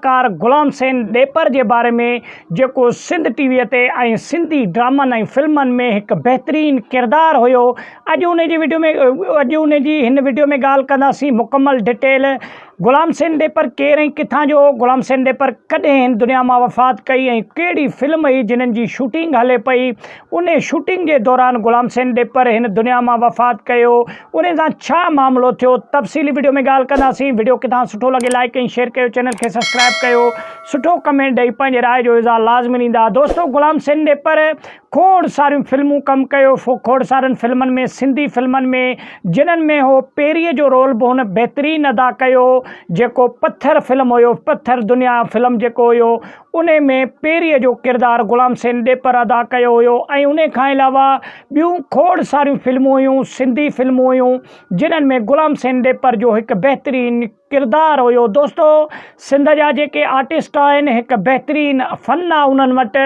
Car गुलाम San ॾेपर के बारे में जो सिंध टीवी ते सिंधी ड्रामन फिल्मन में एक बेहतरीन किरदार हो। अज उन वीडियो में इन वीडियो में गाल कंदासीं मुकम्मल डिटेल गुलाम सैन ॾेपर केर किथां जो गुलाम सैन ॾेपर कॾहिं दुनिया में वफ़ात कई कहिड़ी फिल्म हुई जिन्हनि जी शूटिंग हले पई उन शूटिंग के दौरान गुलाम सैन ॾेपर इन दुनिया में वफ़ात कयो उन सां छा मामलो थियो तफ़सीली वीडियो में गाल कंदासीं। वीडियो किथां सुठो लगे लाइक ऐं शेयर कयो, चैनल के सब्सक्राइब कयो, सुठो कमेंट ॾेई पंहिंजे राय जो इज़हार लाज़मी ॾींदा। दोस्तों गुलाम सैन ॾेपर खोड़ सारियूं फिल्मूं कम कयो, खोड़ सारनि फिल्मनि में सिंधी फिल्मनि में जिन्हनि में हो पेरीअ जो रोल भी हुन बेहतरीन अदा कयो। जेको पत्थर फिल्म हुयो, पत्थर दुनिया फिल्म जेको हुयो उन में पेरीअ जो किरदार गुलाम सैन ॾेपर अदा कयो हुयो। ऐं उन खां अलावा ॿियूं खोड़ सारियूं फिल्मूं हुयूं, सिंधी फिल्मूं हुयूं जिन्हनि में गुलाम सैन ॾेपर जो एक बेहतरीन किरदार हुयो। दोस्तों सिंध जा जेके आर्टिस्ट आहिनि एक बेहतरीन फन आहे उन्हनि वटि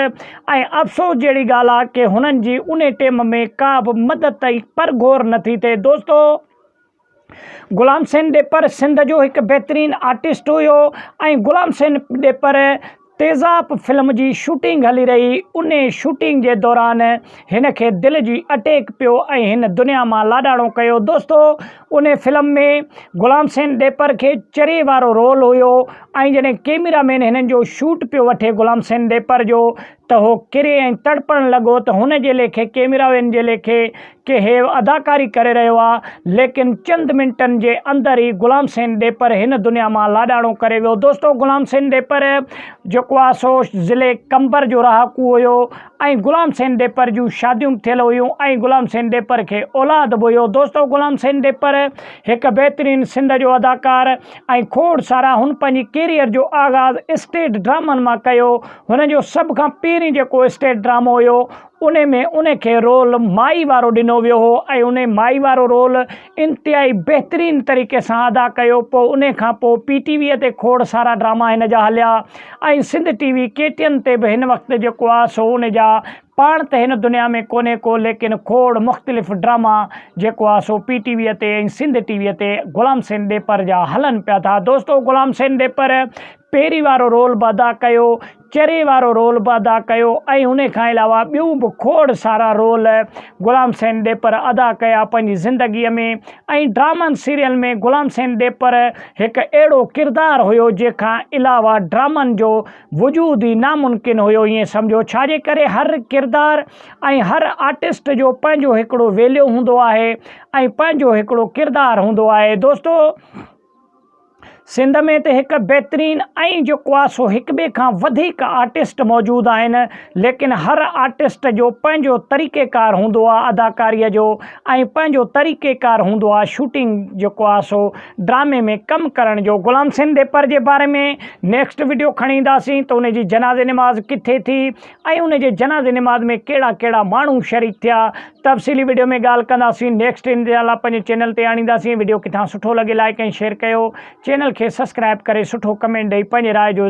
ऐं अफ़सोस जहिड़ी ॻाल्हि आहे कि हुननि जी उन टाइम में का बि मदद पर गौर नथी थिए। दोस्तों गुलाम सैन ॾेपर सिंध जो एक बेहतरीन आर्टिस्ट हुयो ऐं गुलाम सैन ॾेपर तेज़ाब फिल्म की शूटिंग हली रही उन शूटिंग के दौरान हिन खे दिल जी अटैक पियो ऐं हिन दुनिया में लाडाणो कयो। दोस्तों उन फिल्म में गुलाम सैन ॾेपर के चरे वारो रोल हुयो ऐं जॾहिं कैमरामैन हिननि जो शूट पियो वठे गुलाम सैन ॾेपर जो तो हो किरे ऐं तड़पण लॻो तो हुन जे लेखे कैमरामैन जे लेखे कि हे अदाकारी करे रहियो आहे, लेकिन चंद मिनटन के अंदर ही गुलाम सैन ॾेपर हिन दुनिया में लाडाणो करे वियो। दोस्तों गुलाम सैन ॾेपर जेको आहे सो ज़िले कंबर जो रहाकू हुयो ऐं गुलाम सैन ॾेपर जूं शादियूं थियल हुयूं ऐं गुलाम सैन ॾेपर के औलाद भी हुयो। दोस्तों गुलाम सैन ॾेपर एक बेहतरीन सिंध जो अदाकार ऐं खोड़ सारा हुन पंहिंजी कैरियर जो आगाज़ स्टेट ड्रामन मां कयो। हुन जो सब खां पहिरीं जेको स्टेट ड्रामो हुयो उन में उन के रोल माई वारो ॾिनो वियो हो ऐं उन माई वारो रोल इंतिहाई बेहतरीन तरीक़े से अदा कयो। पोइ उन खां पोइ PTV ते खोड़ सारा ड्रामा हिन जा हलिया ऐं सिंध TV KTN ते भी हिन वक्त जेको आहे सो उन जा पाण त हिन दुनिया में कोन्हे को, लेकिन खोड़ मुख़्तलिफ़ ड्रामा जेको आहे सो PTV ते ऐं सिंध TV ते गुलाम सैन ॾेपर जा हलन पिया था। दोस्तों गुलाम सैन ॾेपर पेरी वारो रोल भी अदा कयो, चरे वारो रोल भी अदा कयो ऐं उन खां अलावा ॿियूं भी खोड़ सारा रोल गुलाम सैन ॾेपर अदा कया पंहिंजी ज़िंदगीअ में। ऐं ड्रामन सीरियल में गुलाम सैन ॾेपर एक अहिड़ो किरदार हुयो जंहिंखां अलावा ड्रामन जो वजूद ही नामुमकिन हुयो। ईअं सम्झो छाजे करे हर किरदार ऐं हर आर्टिस्ट जो पंहिंजो हिकिड़ो वैल्यू हूंदो आहे ऐं पंहिंजो हिकिड़ो किरदार हूंदो आहे। दोस्तों सिंध में तो एक बेहतरीन ऐं जेको आहे सो हिक ॿिए खां वधीक आर्टिस्ट मौजूद आहिनि, लेकिन हर आर्टिस्ट जो पंहिंजो तरीक़ेकार हूंदो आहे अदाकारीअ जो ऐं पंहिंजो तरीक़ेकार हूंदो आहे शूटिंग जेको आहे सो ड्रामे में कम करण जो। गुलाम सैन ॾेपर जे बारे में नेक्स्ट वीडियो खणी ईंदासीं तो उन जी जनाज़े नमाज़ किथे थी ऐं उन जे जनाज़े नमाज़ में कहिड़ा कहिड़ा माण्हू शरीक थिया तफ़सीली वीडियो में ॻाल्हि कंदासीं। नेक्स्ट इंशाअल्लाह पंहिंजे चैनल ते आणींदासीं। वीडियो किथां सुठो लगे लाइक ऐं शेयर कयो, चैनल के सब्सक्राइब करे सुठो कमेंट ॾेई पंहिंजे राय जो